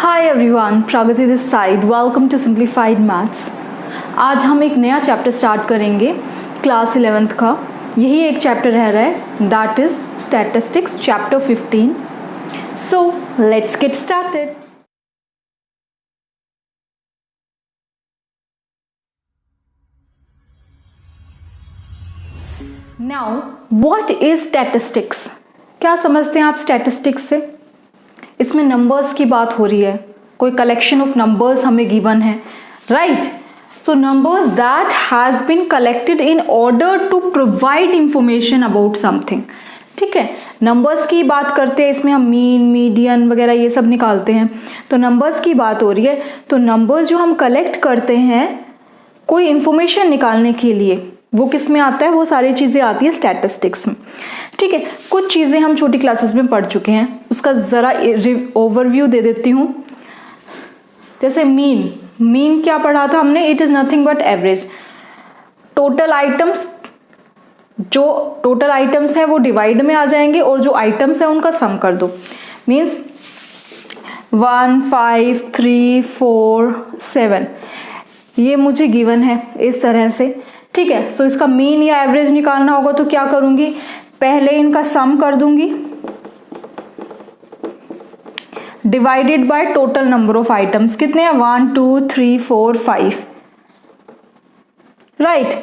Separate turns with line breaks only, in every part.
Hi everyone, Pragati this side. Welcome to simplified maths. आज हम एक नया चैप्टर स्टार्ट करेंगे क्लास 11th का। यही एक चैप्टर रह रहा है, that is statistics chapter 15। So let's get started. Now what is statistics? क्या समझते हैं आप स्टैटिस्टिक्स से? इसमें नंबर्स की बात हो रही है, कोई कलेक्शन ऑफ नंबर्स हमें गिवन है, right? So numbers that has been collected in order to provide information about something. ठीक है, नंबर्स की बात करते हैं, इसमें हम मीन, मीडियन वगैरह ये सब निकालते हैं, तो नंबर्स की बात हो रही है। तो नंबर्स जो हम कलेक्ट करते हैं कोई इंफॉर्मेशन निकालने के लिए, वो किस में आता है? वो सारी चीज़ें आती है स्टैटिस्टिक्स में। ठीक है, कुछ चीज़ें हम छोटी क्लासेस में पढ़ चुके हैं, उसका ज़रा ओवरव्यू दे देती हूँ। जैसे मीन क्या पढ़ा था हमने? It is nothing but average. Total items, जो टोटल आइटम्स हैं वो डिवाइड में आ जाएंगे और जो आइटम्स हैं उनका सम कर दो। मीन्स 1, 5, 3, 4, 7 ये मुझे गिवन है इस तरह से। ठीक है, सो इसका मीन या एवरेज निकालना होगा तो क्या करूंगी? पहले इनका सम कर दूंगी divided by total number of items. कितने हैं? 1, 2, 3, 4, 5, राइट?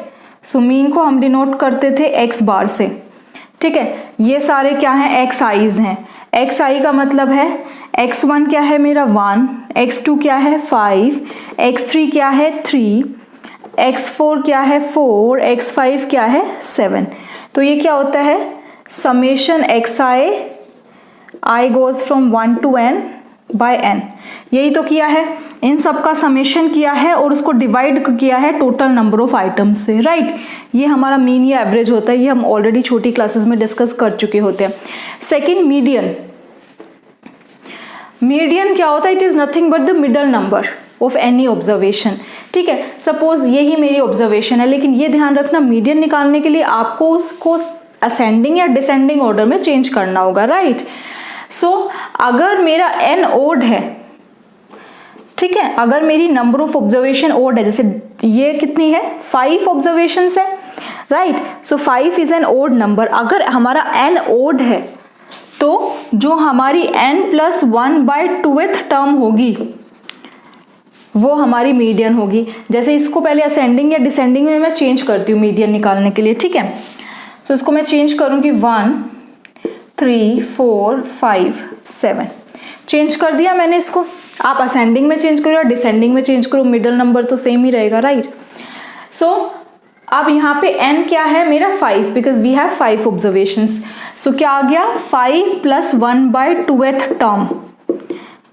सो मीन को हम डिनोट करते थे एक्स बार से। ठीक है, ये सारे क्या हैं? एक्स आईज हैं। एक्स आई का मतलब है x1 क्या है मेरा 1, x2 क्या है 5, x3 क्या है 3, x4 क्या है 4, x5 क्या है 7। तो ये क्या होता है? Summation i goes from 1 to n by n। यही तो किया है, इन सब का समेशन किया है और उसको डिवाइड किया है टोटल नंबर ऑफ आइटम्स से, राइट? ये हमारा मीन या एवरेज होता है, ये हम ऑलरेडी छोटी क्लासेस में डिस्कस कर चुके होते हैं। सेकेंड, मीडियन क्या होता है? It is nothing but the middle number of any observation. ठीक है, सपोज यही मेरी ऑब्जर्वेशन है, लेकिन ये ध्यान रखना मीडियन निकालने के लिए आपको उसको असेंडिंग या डिसेंडिंग ऑर्डर में चेंज करना होगा, राइट? सो अगर मेरा n ओड है, ठीक है, अगर मेरी नंबर ऑफ ऑब्जर्वेशन ओड है, जैसे ये कितनी है? 5 ऑब्जर्वेशंस है, right? So 5 is an odd number. अगर हमारा n ओड है तो जो हमारी n+1/2th टर्म होगी वो हमारी मीडियन होगी। जैसे इसको पहले असेंडिंग या डिसेंडिंग में मैं चेंज करती हूँ मीडियन निकालने के लिए। ठीक है, सो इसको मैं चेंज करूंगी 1, 3, 4, 5, 7 चेंज कर दिया मैंने इसको। आप असेंडिंग में चेंज करो या डिसेंडिंग में चेंज करो, मिडल नंबर तो सेम ही रहेगा, राइट? सो अब यहाँ पे n क्या है मेरा 5, बिकॉज वी हैव 5 ऑब्जर्वेशंस। सो क्या आ गया? 5+1/2th term.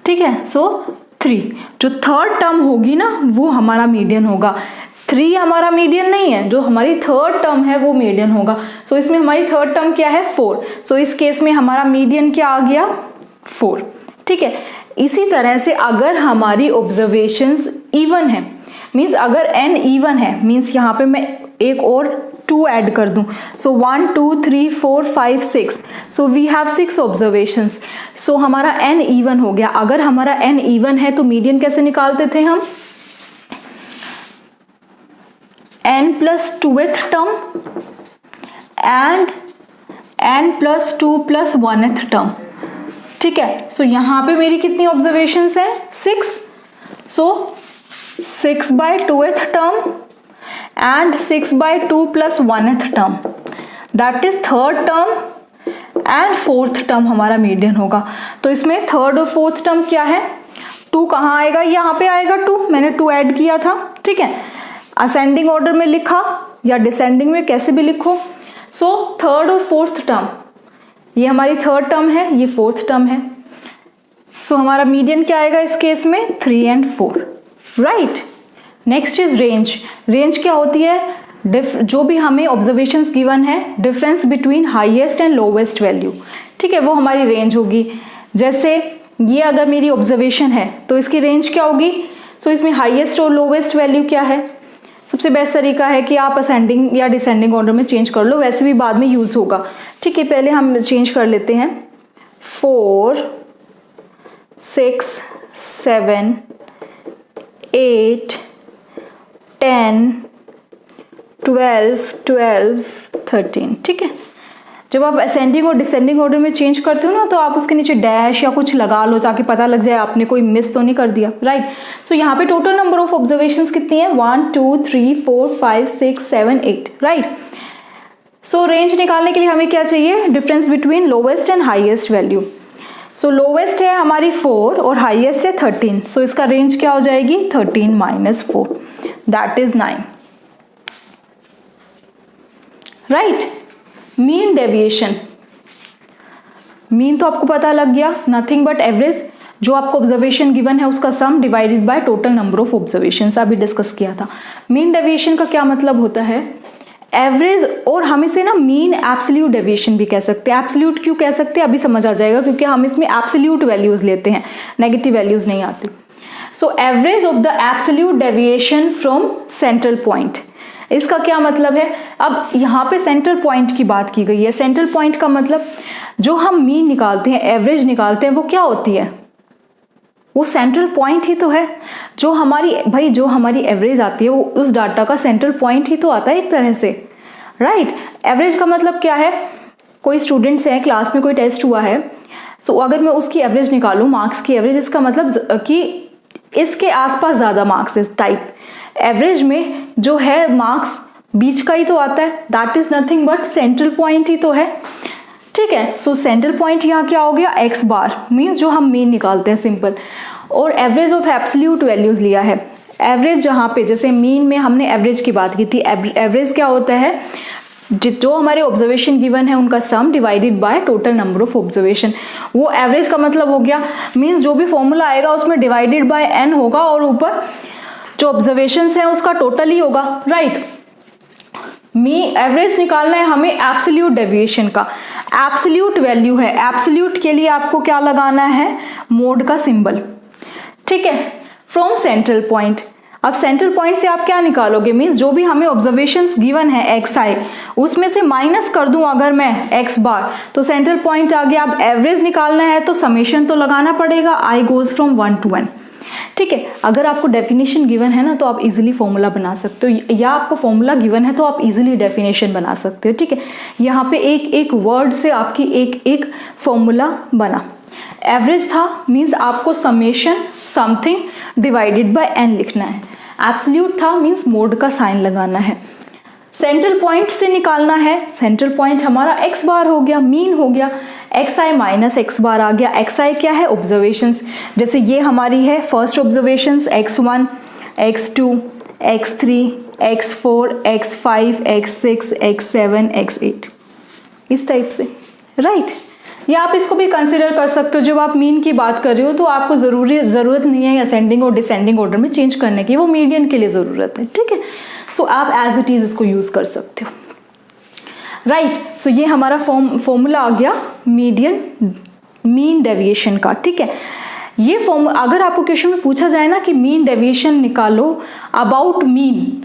ठीक है, सो 3 जो थर्ड टर्म होगी ना वो हमारा मीडियन होगा। 3 हमारा मीडियन नहीं है, जो हमारी थर्ड टर्म है वो मीडियन होगा। सो इसमें हमारी थर्ड टर्म क्या है? 4। सो इस केस में हमारा मीडियन क्या आ गया? 4। ठीक है, इसी तरह से अगर हमारी ऑब्जर्वेशंस इवन है, मीन्स अगर n इवन है, मीन्स यहाँ पे मैं एक और 2 ऐड कर दूं, सो 1, 2, 3, 4, 5, 6, सो वी हैव 6 ऑब्जर्वेशंस। सो हमारा n इवन हो गया। अगर हमारा n इवन है तो मीडियन कैसे निकालते थे हम? n+2th term and n+2+1th term. ठीक है, सो यहाँ पे मेरी कितनी ऑब्जर्वेशंस है? 6। सो 6/2th term and 6/2+1th term, that is third term and fourth term हमारा मीडियन होगा। तो इसमें थर्ड और फोर्थ टर्म क्या है? 2 कहाँ आएगा? यहाँ पे आएगा 2, मैंने 2 ऐड किया था। ठीक है, असेंडिंग ऑर्डर में लिखा या डिसेंडिंग में, कैसे भी लिखो। सो थर्ड और फोर्थ टर्म, ये हमारी थर्ड टर्म है, ये फोर्थ टर्म है। सो हमारा मीडियन क्या आएगा इस केस में? 3 and 4, right? Next is range. Range क्या होती है? जो भी हमें ऑब्जर्वेशंस गिवन है, difference between highest and lowest value. ठीक है, वो हमारी रेंज होगी। जैसे ये अगर मेरी ऑब्जर्वेशन है तो इसकी रेंज क्या होगी? सो इसमें हाईएस्ट और लोवेस्ट वैल्यू क्या है? सबसे बेस्ट तरीका है कि आप असेंडिंग या डिसेंडिंग ऑर्डर में चेंज कर लो, वैसे भी बाद में यूज होगा। ठीक है, पहले हम चेंज कर लेते हैं। 4, 6, 7, 8, 10, 12, 13, ठीक है। जब आप असेंडिंग और डिसेंडिंग ऑर्डर में चेंज करते हो ना, तो आप उसके नीचे डैश या कुछ लगा लो ताकि पता लग जाए आपने कोई मिस तो नहीं कर दिया, राइट। सो यहाँ पे टोटल नंबर ऑफ ऑब्जर्वेशंस कितनी है, 1, 2, 3, 4, 5, 6, 7, 8, राइट। सो रेंज निकालने के लिए हमें क्या चाहिए, difference between lowest and highest value. So lowest है हमारी 4 और हाईएस्ट है 13, सो इसका रेंज क्या हो जाएगी, 13 minus 4, that is 9, right. Mean deviation, mean तो आपको पता लग गया, नथिंग बट एवरेज, जो आपको ऑब्जर्वेशन गिवन है उसका सम divided by total number of observation, अभी डिस्कस किया था। मीन डेविएशन का क्या मतलब होता है, एवरेज, और हम इसे ना मीन एब्सोल्यूट डेविएशन भी कह सकते हैं। एब्सोल्यूट क्यों कह सकते हैं अभी समझ आ जाएगा, क्योंकि हम इसमें एब्सोल्यूट वैल्यूज लेते हैं, नेगेटिव वैल्यूज नहीं आती। So average of the absolute deviation from central point, इसका क्या मतलब है, अब यहाँ पे सेंट्रल पॉइंट की बात की गई है। सेंट्रल पॉइंट का मतलब जो हम मीन निकालते हैं, एवरेज निकालते हैं, वो क्या होती है, वो सेंट्रल पॉइंट ही तो है। जो हमारी एवरेज आती है वो उस डाटा का सेंट्रल पॉइंट ही तो आता है एक तरह से, राइट। एवरेज का मतलब क्या है, कोई स्टूडेंट्स है, क्लास में कोई टेस्ट हुआ है, सो अगर मैं उसकी एवरेज निकालूं, मार्क्स की एवरेज, इसका मतलब कि इसके आसपास ज्यादा मार्क्स इस टाइप। एवरेज में जो है मार्क्स बीच का ही तो आता है, that is nothing but central point ही तो है, ठीक है। सो सेंट्रल पॉइंट यहाँ क्या हो गया, एक्स बार, मीन्स जो हम मीन निकालते हैं, सिंपल। और एवरेज ऑफ एब्सोल्यूट वैल्यूज लिया है। एवरेज जहाँ पे, जैसे मीन में हमने एवरेज की बात की थी, एवरेज क्या होता है, जो हमारे ऑब्जर्वेशन गिवन है उनका सम divided by total number of observation. वो एवरेज का मतलब हो गया, मीन्स जो भी फॉर्मूला आएगा उसमें डिवाइडेड बाय n होगा और ऊपर जो ऑब्जर्वेशंस है उसका टोटल ही होगा, राइट। एवरेज निकालना है हमें एब्सोल्यूट डेविएशन का, एब्सोल्यूट वैल्यू है, एब्सोल्यूट के लिए आपको क्या लगाना है, मोड का सिंबल, ठीक है। फ्रॉम सेंट्रल पॉइंट, अब सेंट्रल पॉइंट से आप क्या निकालोगे, मीन्स जो भी हमें ऑब्जर्वेशंस गिवन है एक्स आई, उसमें से माइनस कर दूं अगर मैं एक्स बार, तो सेंट्रल पॉइंट आ गया। अब एवरेज निकालना है तो समेशन तो लगाना पड़ेगा, आई गोज फ्रॉम 1 to n, ठीक है। अगर आपको डेफिनेशन गिवन है ना तो आप इजीली फॉर्मूला बना सकते हो, या आपको फॉर्मूला गिवन है तो आप इजीली डेफिनेशन बना सकते हो, ठीक है। यहाँ पे एक एक वर्ड से आपकी एक एक फॉर्मूला बना। एवरेज था मीन्स आपको summation something divided by n लिखना है। एब्सोल्यूट था मीन्स मोड का साइन लगाना है। सेंट्रल पॉइंट से निकालना है, सेंट्रल पॉइंट हमारा एक्स बार हो गया, मीन हो गया, एक्स आई माइनस एक्स बार आ गया। एक्स आई क्या है, ऑब्जर्वेशंस, जैसे ये हमारी है first observations, x1, x2, x3, x4, x5, x6, x7, x8, इस टाइप से, राइट। या आप इसको भी कंसिडर कर सकते हो, जब आप मीन की बात कर रहे हो तो आपको ज़रूरत नहीं है असेंडिंग और डिसेंडिंग ऑर्डर में चेंज करने की, वो मीडियन के लिए ज़रूरत है, ठीक है। सो आप एज इट इज़ इसको यूज़ कर सकते हो, राइट। सो ये हमारा फॉर्मूला आ गया मीन डेविएशन का, ठीक है। ये फॉर्मूला अगर आपको क्वेश्चन में पूछा जाए ना कि मीन डेविएशन निकालो अबाउट मीन,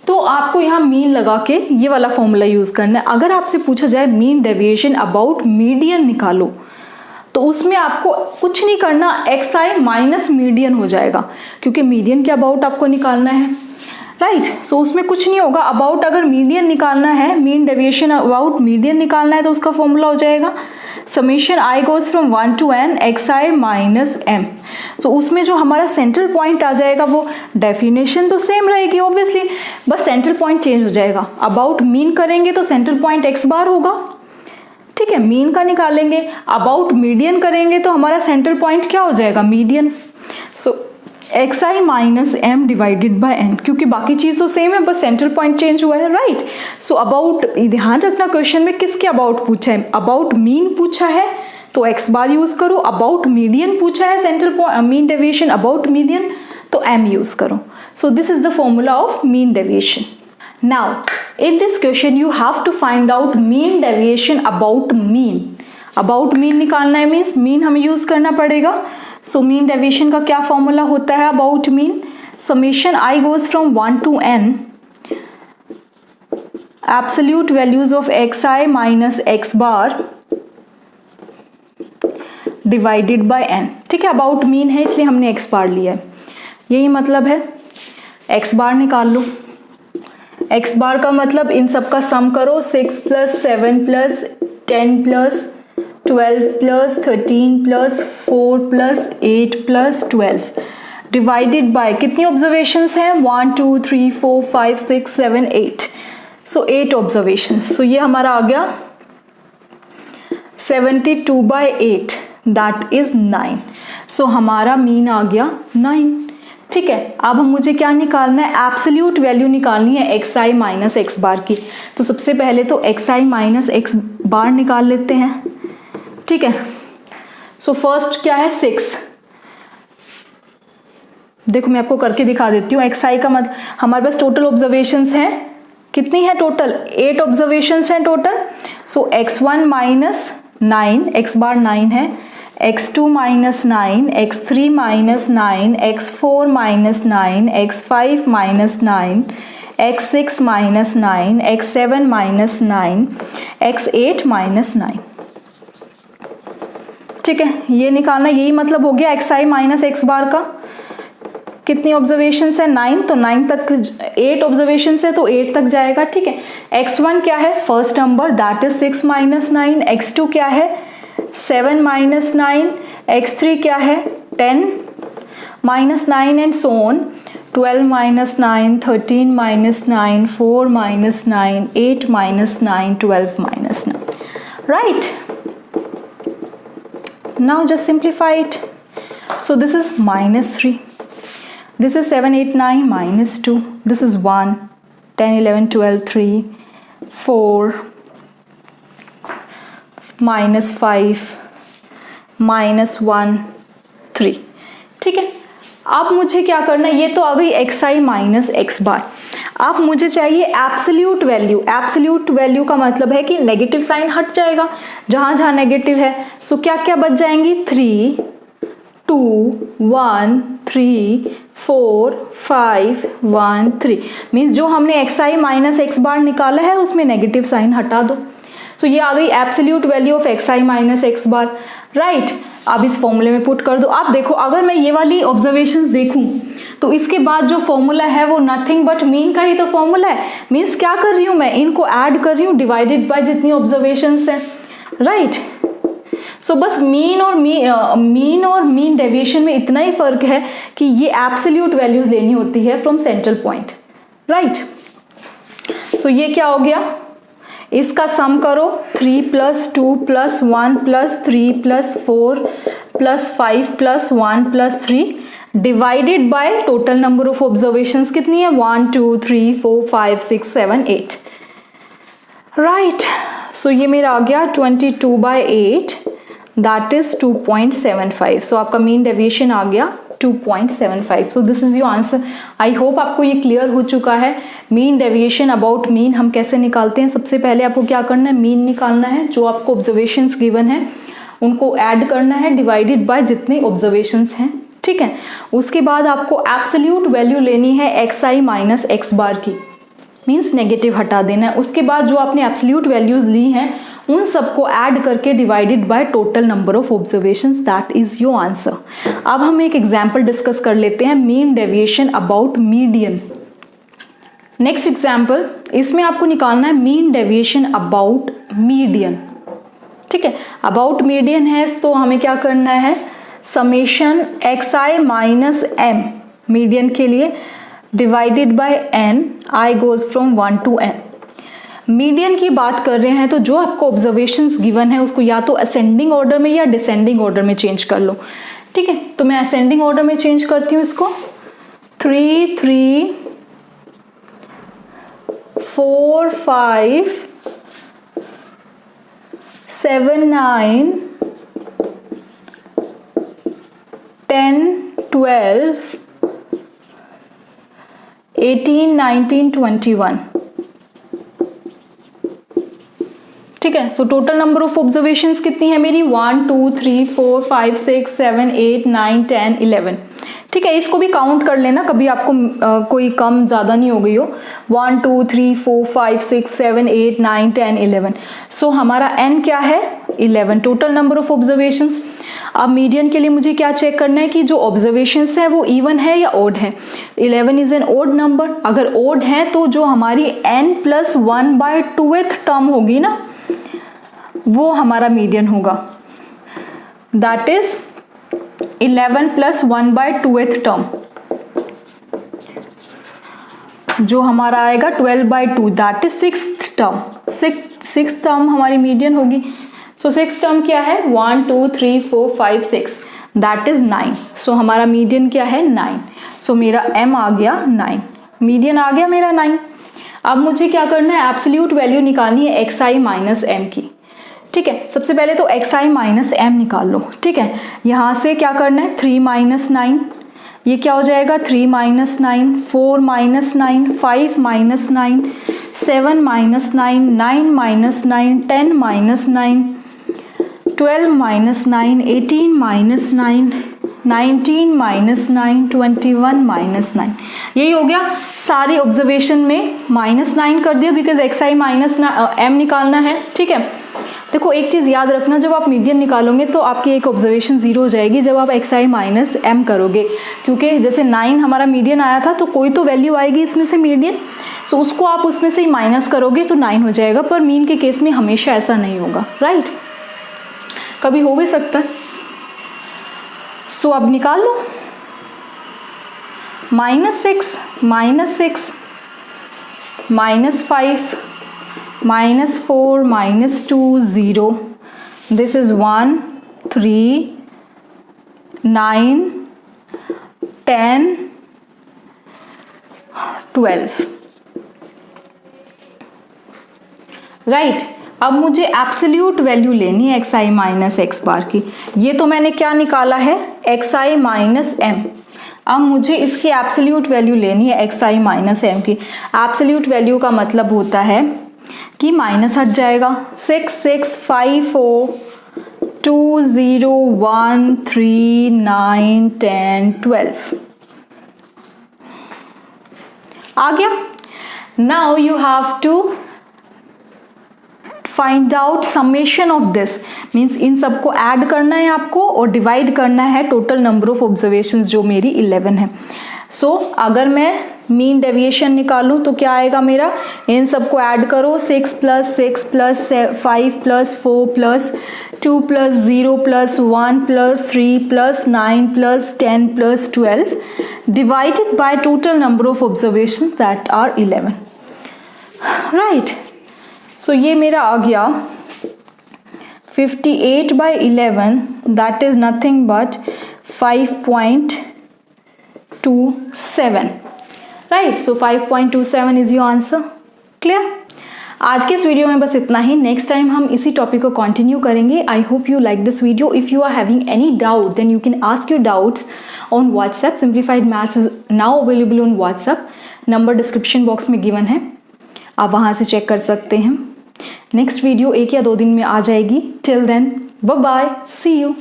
तो आपको यहाँ मीन लगा के ये वाला फॉर्मूला यूज करना है। अगर आपसे पूछा जाए मीन डेविएशन अबाउट मीडियन निकालो, तो उसमें आपको कुछ नहीं करना, एक्स आई माइनस मीडियन हो जाएगा, क्योंकि मीडियन के अबाउट आपको निकालना है, राइट। सो उसमें कुछ नहीं होगा। अबाउट अगर मीडियन निकालना है, मीन डेविएशन अबाउट मीडियन निकालना है, तो उसका फॉर्मूला हो जाएगा summation I goes from 1 to n X I minus M. So उसमें जो हमारा सेंट्रल पॉइंट आ जाएगा वो डेफिनेशन तो सेम रहेगी ऑब्वियसली, बस सेंट्रल पॉइंट चेंज हो जाएगा। अबाउट मीन करेंगे तो सेंट्रल पॉइंट एक्स बार होगा, ठीक है, मीन का निकालेंगे। अबाउट मीडियन करेंगे तो हमारा सेंट्रल पॉइंट क्या हो जाएगा, median. So X I minus M divided by N, क्योंकि बाकी चीज तो सेम है, बस सेंट्रल पॉइंट चेंज हुआ है, राइट। सो अबाउट, ध्यान रखना क्वेश्चन में किसके अबाउट पूछा है, अबाउट मीन पूछा है तो एक्स बार यूज करो, अबाउट मीडियन पूछा है central mean deviation about median, तो एम यूज करो। So this is the formula of mean deviation. Now in this question you have to find out mean deviation about mean। about mean निकालना है means mean हमें use करना पड़ेगा। So mean deviation का क्या formula होता है about mean, summation I goes from 1 to n absolute values of xi minus x bar divided by N. ठीक है, अबाउट मीन है इसलिए हमने एक्स बार लिया है, यही मतलब है। एक्स बार निकाल लो। एक्स बार का मतलब इन सब का सम करो, 6 plus 7 plus 10 plus 12 plus 13 plus 4 plus 8 plus 12 divided by कितनी ऑब्जर्वेशंस हैं, 1 2 3 4 5 6 7 8, सो 8 ऑब्जर्वेशंस। सो ये हमारा आ गया 72/8 दैट इज 9। सो हमारा मीन आ गया 9। ठीक है, अब हम मुझे क्या निकालना है, एब्सोल्यूट वैल्यू निकालनी है एक्स आई माइनस एक्स बार की। तो सबसे पहले तो एक्स आई माइनस एक्स बार निकाल लेते हैं। ठीक है, सो फर्स्ट क्या है 6। देखो मैं आपको करके दिखा देती हूँ। एक्स आई का मतलब हमारे पास टोटल ऑब्जर्वेशंस हैं, कितनी है टोटल, 8 ऑब्जर्वेशंस हैं टोटल। सो x1 माइनस 9, एक्स बार 9 है, x2 minus 9, x3 minus 9, x4 minus 9, x5 minus 9, x6 minus 9, x7 minus 9, x8 minus 9। ठीक है, ये निकालना, यही मतलब हो गया एक्स आई माइनस एक्स बार का। कितनी ऑब्जर्वेशंस है, 9, तो 9 तक 8 ऑब्जर्वेशंस है तो 8 तक जाएगा। ठीक है, x1 क्या है, first number that is 6 minus 9, x2 क्या है 7 माइनस 9, x3 क्या है 10 minus 9 and so on, 12 minus 9, 13 minus 9, 4 minus 9, 8 minus 9, 12 minus 9, right. Now just simplify it. So this is minus 3. This is 7, 8, 9 minus 2. This is 1, 10, 11, 12, 3, 4, minus 5, minus 1, 3. ठीक है, अब मुझे क्या करना है, ये तो आ गई एक्स आई माइनस एक्स बार। अब मुझे चाहिए एब्सोल्यूट वैल्यू। एब्सोल्यूट वैल्यू का मतलब है कि नेगेटिव साइन हट जाएगा जहां जहां नेगेटिव है। सो क्या क्या बच जाएंगी, 3, 2, 1, 3, 4, 5, 1, 3। मीन्स जो हमने एक्स आई माइनस एक्स बार निकाला है उसमें नेगेटिव साइन हटा दो। सो ये आ गई absolute value of x I minus x bar, right. अब इस फॉर्मूले में पुट कर दो। अब देखो अगर मैं ये वाली ऑब्जर्वेशंस देखूं तो इसके बाद जो फॉर्मूला है वो नथिंग बट मीन का ही तो फॉर्मूला है। मीन्स क्या कर रही हूं मैं, इनको ऐड कर रही हूँ डिवाइडेड बाय जितनी ऑब्जर्वेशंस है, राइट। सो बस मीन और मीन डेविएशन में इतना ही फर्क है कि ये एब्सोल्यूट वैल्यूज लेनी होती है फ्रॉम सेंट्रल पॉइंट, राइट। सो ये क्या हो गया, इसका सम करो, 3 plus 2 plus 1 plus 3 plus 4 plus 5 plus 1 plus 3 divided by total number of observations कितनी है, 1 2 3 4 5 6 7 8, राइट। सो ये मेरा आ गया 22/8 दैट इज 2.75। सो आपका मीन डेविएशन आ गया 2.75। So this is your answer. I hope आपको ये क्लियर हो चुका है। मीन डेविएशन अबाउट मीन हम कैसे निकालते हैं। सबसे पहले आपको क्या करना है, मीन निकालना है, जो आपको ऑब्जर्वेशंस गिवन है उनको ऐड करना है डिवाइडेड बाय जितने ऑब्जर्वेशंस हैं, ठीक है। उसके बाद आपको एब्सोल्यूट वैल्यू लेनी है एक्स आई माइनस एक्स बार की, मीन्स नेगेटिव हटा देना है। उसके बाद जो आपने एब्सोल्यूट वैल्यूज ली हैं उन सबको ऐड करके divided by total number of observations, that is your answer. अब हम एक एग्जांपल डिस्कस कर लेते हैं, mean deviation about median. Next example, इसमें आपको निकालना है मीन डेविएशन अबाउट मीडियन, ठीक है। अबाउट मीडियन है तो हमें क्या करना है, summation X I minus M median के लिए divided by N, I goes from 1 to n। Median की बात कर रहे हैं तो जो आपको ऑब्जर्वेशंस गिवन है उसको या तो असेंडिंग ऑर्डर में या डिसेंडिंग ऑर्डर में चेंज कर लो, ठीक है। तो मैं असेंडिंग ऑर्डर में चेंज करती हूँ इसको, 3 3 4 5 7 9 10 12 18 19 21, ठीक है। So total number of observations कितनी है मेरी, 1 2 3 4 5 6 7 8 9 10 11, ठीक है, इसको भी काउंट कर लेना, कभी आपको कोई कम ज़्यादा नहीं हो गई हो। 1 2 3 4 5 6 7 8 9 10 11। सो हमारा n क्या है 11, टोटल नंबर ऑफ ऑब्जर्वेशंस। अब मीडियन के लिए मुझे क्या चेक करना है कि जो ऑब्जर्वेशंस है वो इवन है या ओड है। 11 इज एन ओड नंबर, अगर ओड है तो जो हमारी n+1/2th टर्म होगी ना वो हमारा मीडियन होगा, दैट इज 11 + 1/2th टर्म, जो हमारा आएगा 12/2, that is 6th term. 6th term हमारी मीडियन होगी। सो 6th टर्म क्या है 1 2 3 4 5 6, दैट इज 9। सो हमारा मीडियन क्या है 9। सो मेरा m आ गया 9, मीडियन आ गया मेरा 9। अब मुझे क्या करना है, एब्सोल्यूट वैल्यू निकालनी है xi माइनस m की। ठीक है, सबसे पहले तो xi माइनस m निकाल लो। ठीक है, यहाँ से क्या करना है 3 - 9, ये क्या हो जाएगा 3 - 9, 4 - 9, 5 - 9, 7 - 9, 9 - 9, 10 - 9, 12 - 9, 18 - 9, 19 - 9, 21 - 9। यही हो गया, सारी ऑब्जर्वेशन में -9 कर दिया बिकॉज xi माइनस m निकालना है। ठीक है, देखो एक चीज़ याद रखना, जब आप मीडियन निकालोगे तो आपकी एक ऑब्जर्वेशन 0 हो जाएगी जब आप xi माइनस m करोगे, क्योंकि जैसे 9 हमारा मीडियन आया था तो कोई तो वैल्यू आएगी इसमें से मीडियन, सो उसको आप उसमें से ही माइनस करोगे तो 9 हो जाएगा। पर मीन के केस में हमेशा ऐसा नहीं होगा, राइट, कभी हो भी सकता है। सो अब निकाल लो, -6 -6 -5 -4 -2 0, this is 1 3 9 10 12, राइट। अब मुझे एब्सोल्यूट वैल्यू लेनी है xi माइनस x बार की। ये तो मैंने क्या निकाला है xi माइनस m। अब मुझे इसकी एब्सोल्यूट वैल्यू लेनी है xi माइनस m की। एब्सोल्यूट वैल्यू का मतलब होता है कि माइनस हट जाएगा। 6 6 5 4 2 0 1 3 9 10 12 आ गया। Now you have to find out summation of this, means इन सबको ऐड करना है आपको और डिवाइड करना है टोटल नंबर ऑफ ऑब्जर्वेशंस जो मेरी 11 है। सो अगर मैं मीन डेविएशन निकालूं तो क्या आएगा मेरा, इन सबको ऐड करो, 6 + 6 + 5 + 4 + 2 + 0 + 1 + 3 + 9 + 10 + 12 divided by total number of observations that are 11, right। सो ये मेरा आ गया 58/11, that is nothing but 5.27, right. So 5.27 is your answer. Clear. आज के इस वीडियो में बस इतना ही। नेक्स्ट टाइम हम इसी टॉपिक को कंटिन्यू करेंगे। I hope you like this video. If you are having any doubt then you can ask your doubts on WhatsApp. Simplified maths is now available on WhatsApp, number description box में given है, आप वहाँ से check कर सकते हैं। Next video 1 या 2 दिन में आ जाएगी। Till then bye bye, see you.